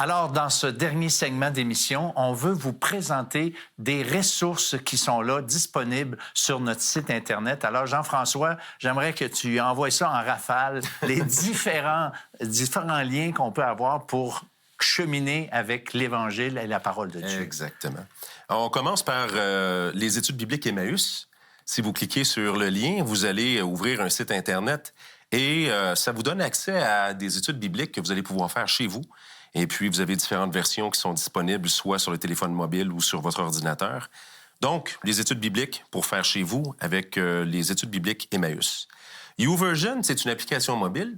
Alors, dans ce dernier segment d'émission, on veut vous présenter des ressources qui sont là, disponibles sur notre site Internet. Alors, Jean-François, j'aimerais que tu envoies ça en rafale, les différents liens qu'on peut avoir pour cheminer avec l'Évangile et la parole de Dieu. Exactement. Alors, on commence par les études bibliques Emmaüs. Si vous cliquez sur le lien, vous allez ouvrir un site Internet et ça vous donne accès à des études bibliques que vous allez pouvoir faire chez vous. Et puis, vous avez différentes versions qui sont disponibles soit sur le téléphone mobile ou sur votre ordinateur. Donc, les études bibliques pour faire chez vous avec les études bibliques Emmaüs. YouVersion, c'est une application mobile.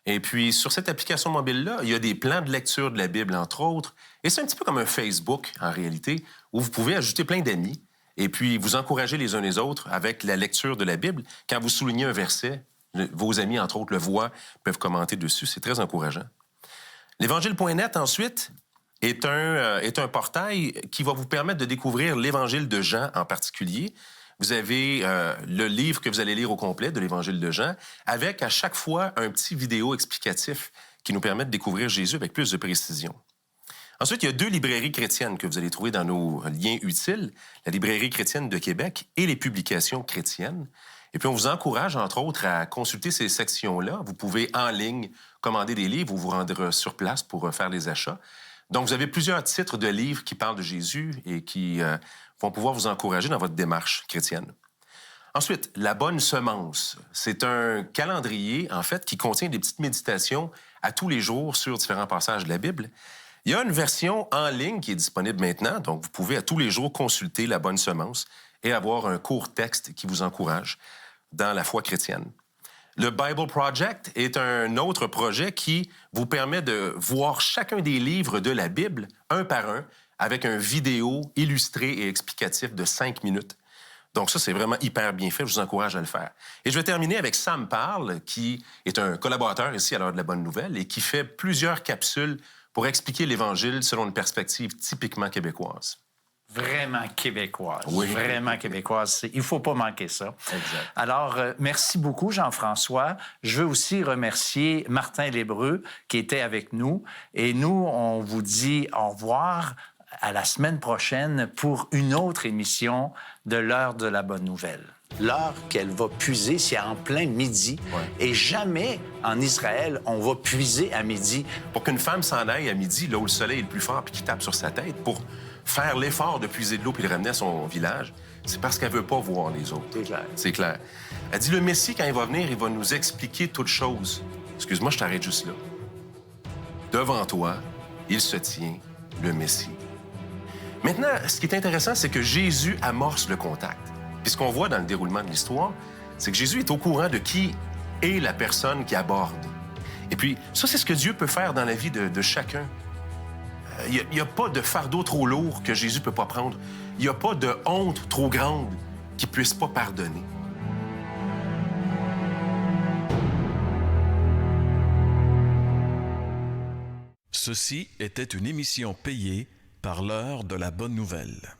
Et puis, sur cette application mobile-là, il y a des plans de lecture de la Bible, entre autres. Et c'est un petit peu comme un Facebook, en réalité, où vous pouvez ajouter plein d'amis et puis vous encourager les uns les autres avec la lecture de la Bible. Quand vous soulignez un verset, vos amis, entre autres, le voient, peuvent commenter dessus. C'est très encourageant. L'Évangile.net, ensuite, est un portail qui va vous permettre de découvrir l'Évangile de Jean en particulier. Vous avez le livre que vous allez lire au complet de l'Évangile de Jean, avec à chaque fois un petit vidéo explicatif qui nous permet de découvrir Jésus avec plus de précision. Ensuite, il y a 2 librairies chrétiennes que vous allez trouver dans nos liens utiles, la Librairie chrétienne de Québec et les Publications chrétiennes. Et puis, on vous encourage, entre autres, à consulter ces sections-là. Vous pouvez, en ligne, commander des livres ou vous rendre sur place pour faire les achats. Donc, vous avez plusieurs titres de livres qui parlent de Jésus et qui vont pouvoir vous encourager dans votre démarche chrétienne. Ensuite, La Bonne Semence. C'est un calendrier, en fait, qui contient des petites méditations à tous les jours sur différents passages de la Bible. Il y a une version en ligne qui est disponible maintenant, donc vous pouvez à tous les jours consulter La Bonne Semence et avoir un court texte qui vous encourage dans la foi chrétienne. Le Bible Project est un autre projet qui vous permet de voir chacun des livres de la Bible, un par un, avec un vidéo illustré et explicatif de 5 minutes. Donc ça, c'est vraiment hyper bien fait. Je vous encourage à le faire. Et je vais terminer avec Sam Parle, qui est un collaborateur ici à l'heure de la Bonne Nouvelle et qui fait plusieurs capsules pour expliquer l'Évangile selon une perspective typiquement québécoise. Vraiment québécoise. Oui. Vraiment québécoise. Il ne faut pas manquer ça. Exact. Alors, merci beaucoup, Jean-François. Je veux aussi remercier Martin Lébreux qui était avec nous. Et nous, on vous dit au revoir à la semaine prochaine pour une autre émission de l'heure de la Bonne Nouvelle. L'heure qu'elle va puiser, c'est en plein midi. Ouais. Et jamais en Israël, on va puiser à midi. Pour qu'une femme s'en aille à midi, là où le soleil est le plus fort puis qu'il tape sur sa tête, pour faire l'effort de puiser de l'eau puis de le ramener à son village, c'est parce qu'elle veut pas voir les autres. C'est clair. C'est clair. Elle dit, le Messie, quand il va venir, il va nous expliquer toutes choses. Excuse-moi, je t'arrête juste là. Devant toi, il se tient, le Messie. Maintenant, ce qui est intéressant, c'est que Jésus amorce le contact. Puis ce qu'on voit dans le déroulement de l'histoire, c'est que Jésus est au courant de qui est la personne qui aborde. Et puis, ça, c'est ce que Dieu peut faire dans la vie de chacun. Il n'y a pas de fardeau trop lourd que Jésus ne peut pas prendre. Il n'y a pas de honte trop grande qu'il ne puisse pas pardonner. Ceci était une émission payée par l'heure de la Bonne Nouvelle.